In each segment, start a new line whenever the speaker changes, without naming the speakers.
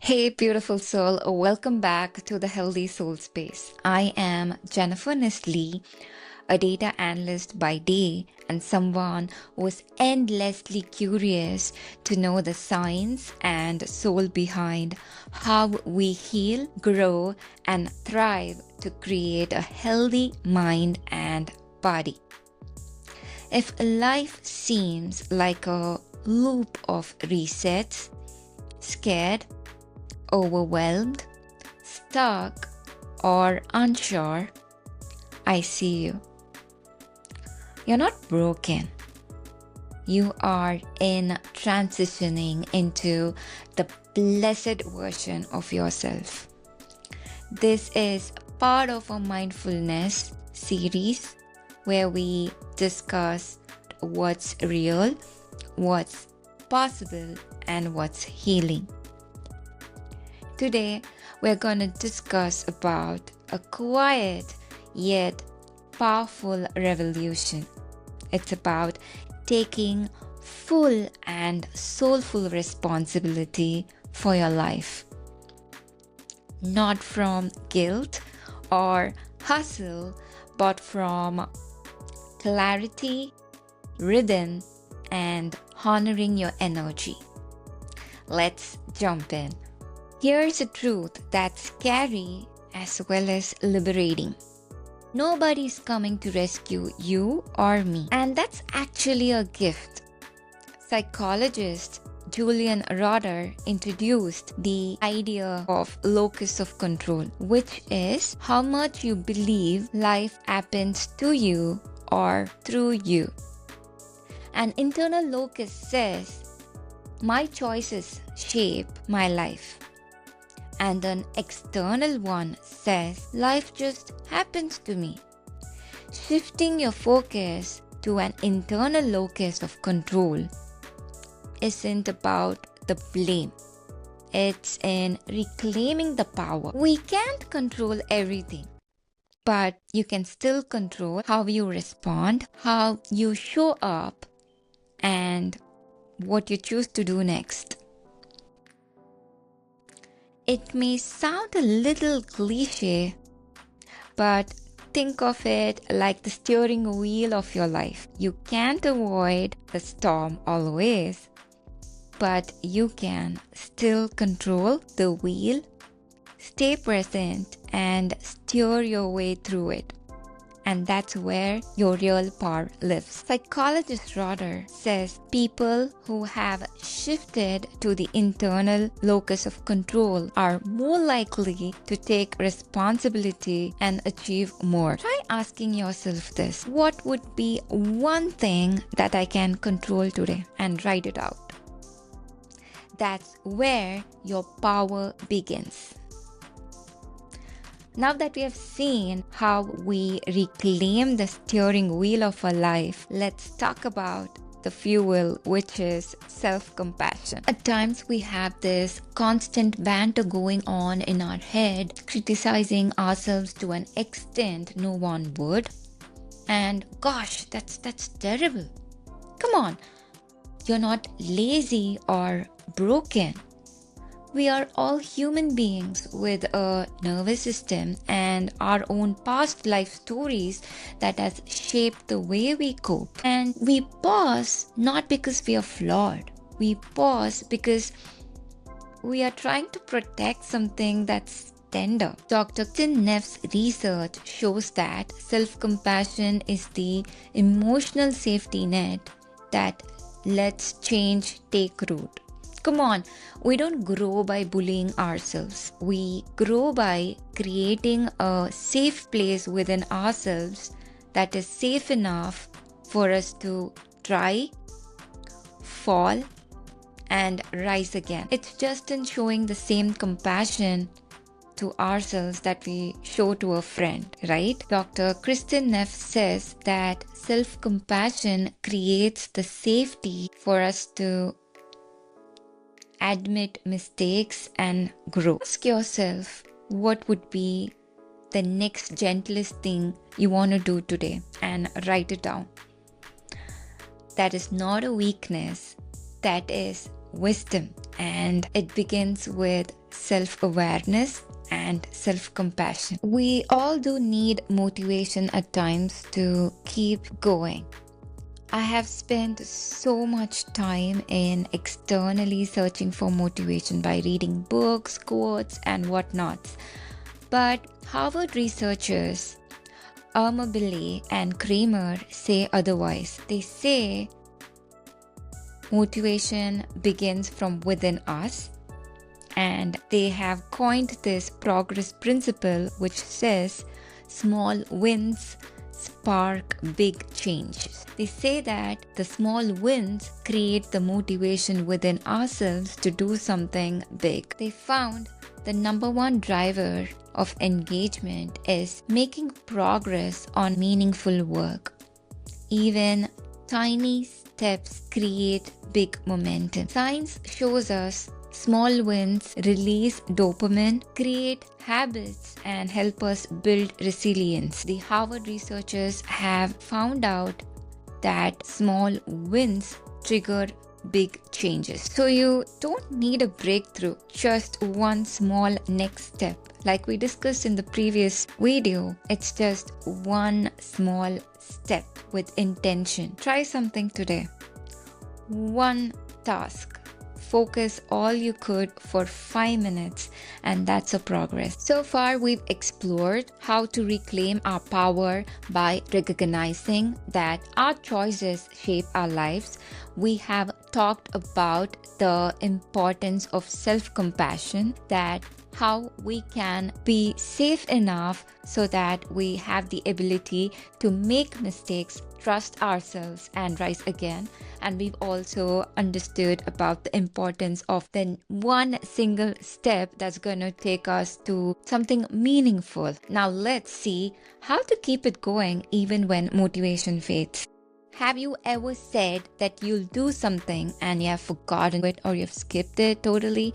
Hey, beautiful soul, welcome back to the Healthy Soul Space. I am Jennifer Nestle, a data analyst by day and someone who is endlessly curious to know the science and soul behind how we heal, grow, and thrive to create a healthy mind and body. If life seems like a loop of resets, scared, overwhelmed, stuck, or unsure, I see you. You're not broken. You are in transitioning into the blessed version of yourself. This is part of a mindfulness series where we discuss what's real, what's possible, and what's healing. Today, we're going to discuss about a quiet yet powerful revolution. It's about taking full and soulful responsibility for your life. Not from guilt or hustle, but from clarity, rhythm, and honoring your energy. Let's jump in. Here's a truth that's scary as well as liberating. Nobody's coming to rescue you or me, and that's actually a gift. Psychologist Julian Roder introduced the idea of locus of control, which is how much you believe life happens to you or through you. An internal locus says, my choices shape my life. And an external one says, life just happens to me. Shifting your focus to an internal locus of control isn't about the blame. It's in reclaiming the power. We can't control everything, but you can still control how you respond, how you show up, and what you choose to do next. It may sound a little cliche, but think of it like the steering wheel of your life. You can't avoid the storm always, but you can still control the wheel, stay present, and steer your way through it. And that's where your real power lives. Psychologist Roder says people who have shifted to the internal locus of control are more likely to take responsibility and achieve more. Try asking yourself this: what would be one thing that I can control today? And write it out. That's where your power begins. Now that we have seen how we reclaim the steering wheel of our life, let's talk about the fuel, which is self-compassion. At times we have this constant banter going on in our head, criticizing ourselves to an extent no one would. And gosh, that's terrible. Come on, you're not lazy or broken. We are all human beings with a nervous system and our own past life stories that has shaped the way we cope. And we pause not because we are flawed. We pause because we are trying to protect something that's tender. Dr. Kristin Neff's research shows that self-compassion is the emotional safety net that lets change take root. Come on, we don't grow by bullying ourselves. We grow by creating a safe place within ourselves that is safe enough for us to try, fall, and rise again. It's just in showing the same compassion to ourselves that we show to a friend, right? Dr. Kristin Neff says that self-compassion creates the safety for us to admit mistakes and grow. Ask yourself, what would be the next gentlest thing you want to do today, and write it down. That is not a weakness, that is wisdom, and it begins with self-awareness and self-compassion. We all do need motivation at times to keep going. I have spent so much time in externally searching for motivation by reading books, quotes, and whatnots. But Harvard researchers Armabile and Kramer say otherwise. They say motivation begins from within us, and they have coined this progress principle, which says small wins spark big changes. They say that the small wins create the motivation within ourselves to do something big. They found the number one driver of engagement is making progress on meaningful work. Even tiny steps create big momentum. Science shows us small wins release dopamine, create habits, and help us build resilience. The Harvard researchers have found out that small wins trigger big changes. So you don't need a breakthrough, just one small next step. Like we discussed in the previous video, it's just one small step with intention. Try something today. One task. Focus all you could for 5 minutes, and that's a progress. So far, we've explored how to reclaim our power by recognizing that our choices shape our lives. We have talked about the importance of self-compassion, that how we can be safe enough so that we have the ability to make mistakes, trust ourselves, and rise again. And we've also understood about the importance of the one single step that's going to take us to something meaningful. Now let's see how to keep it going even when motivation fades. Have you ever said that you'll do something and you have forgotten it or you've skipped it totally?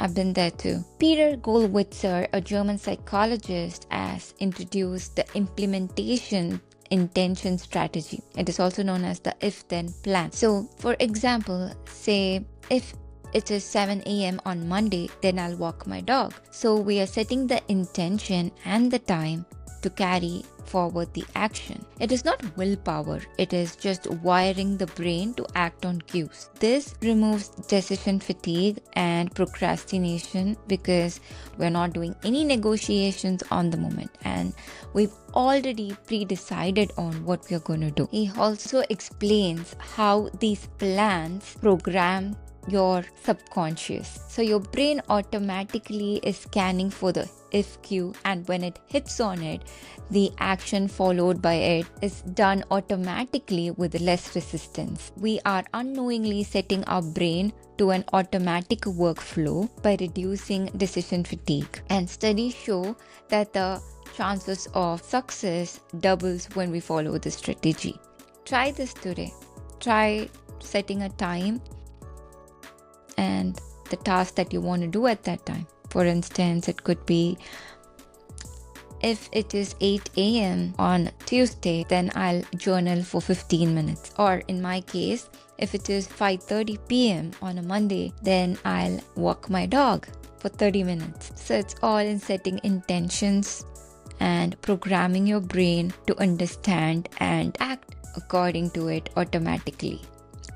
I've been there too. Peter Gollwitzer, a German psychologist, has introduced the implementation intention strategy. It is also known as the if-then plan. So, for example, say if it is 7 a.m. on Monday, then I'll walk my dog. So we are setting the intention and the time to carry forward the action. It is not willpower, it is just wiring the brain to act on cues. This removes decision fatigue and procrastination because we're not doing any negotiations on the moment and we've already pre-decided on what we're going to do. He also explains how these plans program your subconscious. So your brain automatically is scanning for the if cue, and when it hits on it, the action followed by it is done automatically with less resistance. We are unknowingly setting our brain to an automatic workflow by reducing decision fatigue. And studies show that the chances of success doubles when we follow this strategy. Try this today. Try setting a time and the task that you want to do at that time. For instance, it could be if it is 8 a.m. on Tuesday, then I'll journal for 15 minutes. Or in my case, if it is 5:30 p.m. on a Monday, then I'll walk my dog for 30 minutes. So it's all in setting intentions and programming your brain to understand and act according to it automatically.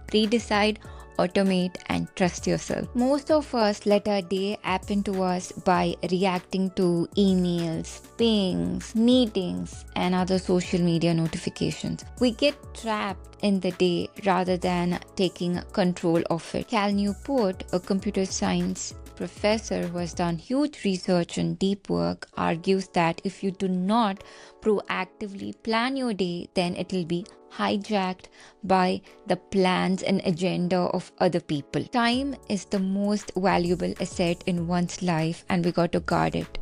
Pre-decide, automate, and trust yourself. Most of us let our day happen to us by reacting to emails, pings, meetings, and other social media notifications. We get trapped in the day rather than taking control of it. Cal Newport, a computer science professor who has done huge research and deep work, argues that if you do not proactively plan your day, then it will be hijacked by the plans and agenda of other people. Time is the most valuable asset in one's life, and we got to guard it.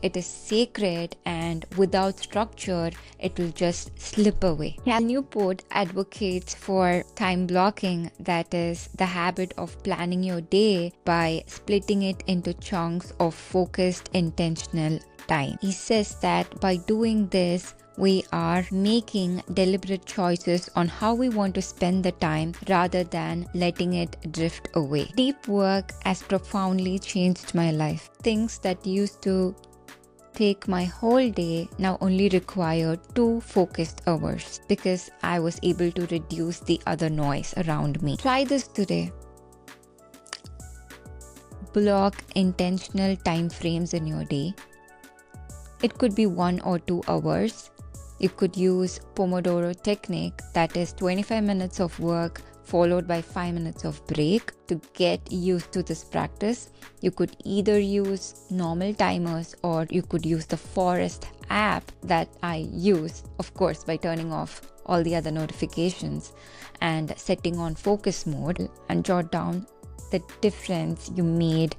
It is sacred, and without structure, it will just slip away. Cal Newport advocates for time blocking, that is, the habit of planning your day by splitting it into chunks of focused, intentional time. He says that by doing this, we are making deliberate choices on how we want to spend the time rather than letting it drift away. Deep work has profoundly changed my life. Things that used to take my whole day now only require 2 focused hours because I was able to reduce the other noise around me. Try this today. Block intentional time frames in your day. It could be 1 or 2 hours. You could use Pomodoro technique, that is 25 minutes of work followed by 5 minutes of break. To get used to this practice, you could either use normal timers or you could use the Forest app that I use, of course, by turning off all the other notifications and setting on focus mode, and jot down the difference you made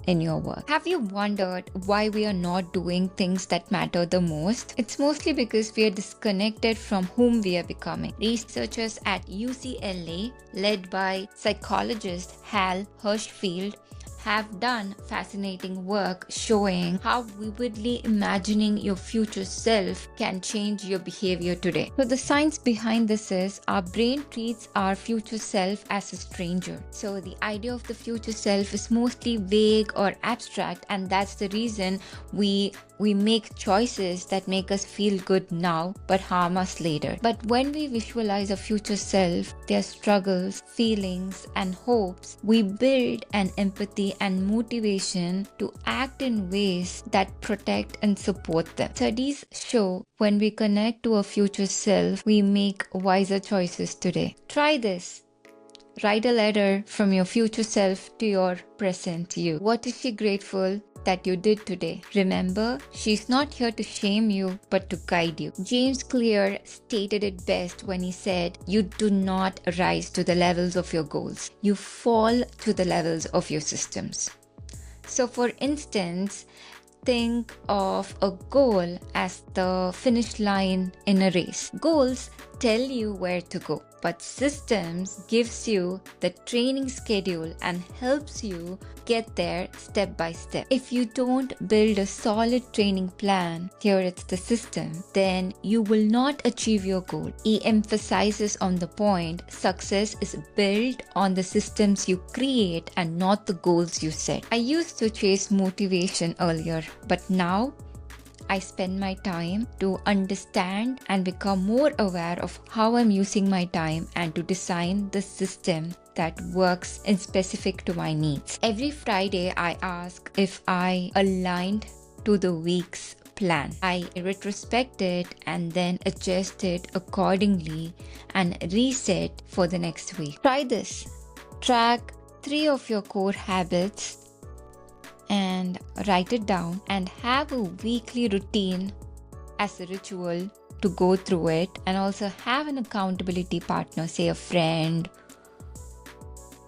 in your work. Have you wondered why we are not doing things that matter the most? It's mostly because we are disconnected from whom we are becoming. Researchers at UCLA, led by psychologist Hal Hershfield, have done fascinating work showing how vividly imagining your future self can change your behavior today. So the science behind this is our brain treats our future self as a stranger. So the idea of the future self is mostly vague or abstract, and that's the reason we make choices that make us feel good now but harm us later. But when we visualize a future self, their struggles, feelings, and hopes, we build an empathy and motivation to act in ways that protect and support them. Studies show when we connect to a future self, we make wiser choices today. Try this. Write a letter from your future self to your present you. What is she grateful that you did today? Remember, she's not here to shame you, but to guide you. James Clear stated it best when he said, "You do not rise to the levels of your goals. You fall to the levels of your systems." So for instance, think of a goal as the finish line in a race. Goals tell you where to go, but systems gives you the training schedule and helps you get there step by step. If you don't build a solid training plan, here it's the system, then you will not achieve your goal. He emphasizes on the point, success is built on the systems you create and not the goals you set. I used to chase motivation earlier, but now I spend my time to understand and become more aware of how I'm using my time and to design the system that works in specific to my needs. Every Friday, I ask if I aligned to the week's plan. I retrospect it and then adjust it accordingly and reset for the next week. Try this. Track 3 of your core habits and write it down, and have a weekly routine as a ritual to go through it, and also have an accountability partner, say a friend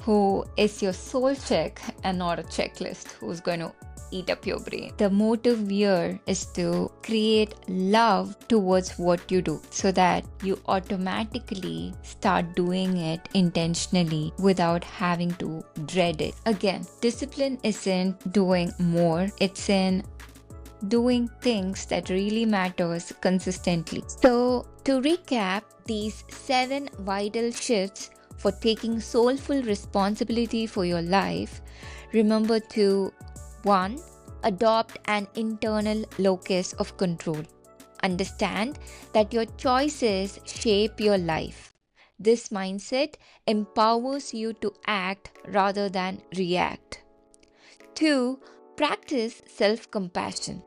who is your soul check and not a checklist who's going to eat up your brain. The motive here is to create love towards what you do so that you automatically start doing it intentionally without having to dread it. Again, discipline isn't doing more, it's in doing things that really matters consistently. So to recap, these 7 vital shifts for taking soulful responsibility for your life, remember to 1. Adopt an internal locus of control. Understand that your choices shape your life. This mindset empowers you to act rather than react. 2. Practice self-compassion.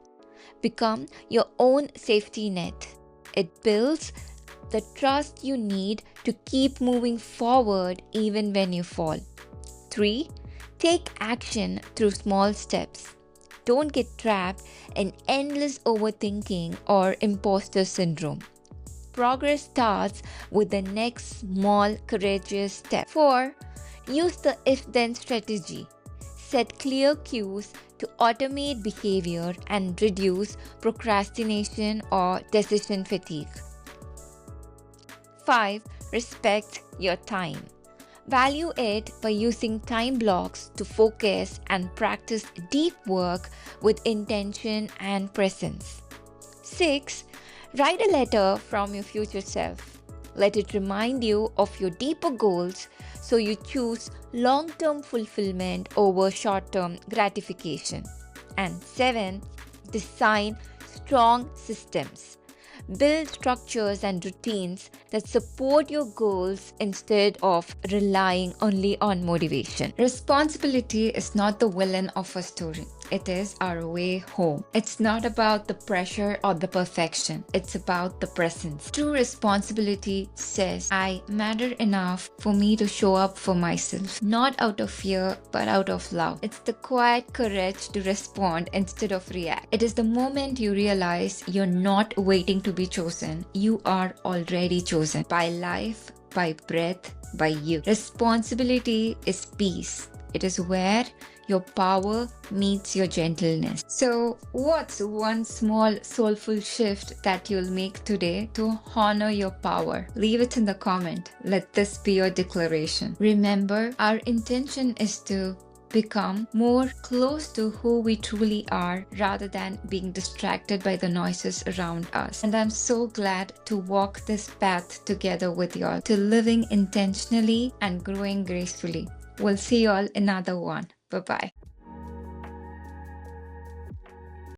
Become your own safety net. It builds the trust you need to keep moving forward even when you fall. 3. Take action through small steps. Don't get trapped in endless overthinking or imposter syndrome. Progress starts with the next small courageous step. 4. Use the if-then strategy. Set clear cues to automate behavior and reduce procrastination or decision fatigue. 5. Respect your time. Value it by using time blocks to focus and practice deep work with intention and presence. 6. Write a letter from your future self. Let it remind you of your deeper goals so you choose long term fulfillment over short term gratification. And 7, design strong systems. Build structures and routines that support your goals instead of relying only on motivation. Responsibility is not the villain of a story. It is our way home. It's not about the pressure or the perfection. It's about the presence. True responsibility says, I matter enough for me to show up for myself, not out of fear, but out of love. It's the quiet courage to respond instead of react. It is the moment you realize you're not waiting to be chosen. You are already chosen by life, by breath, by you. Responsibility is peace. It is where your power meets your gentleness. So, what's one small soulful shift that you'll make today to honor your power? Leave it in the comment. Let this be your declaration. Remember, our intention is to become more close to who we truly are rather than being distracted by the noises around us. And I'm so glad to walk this path together with y'all, to living intentionally and growing gracefully. We'll see y'all in another one. Bye-bye.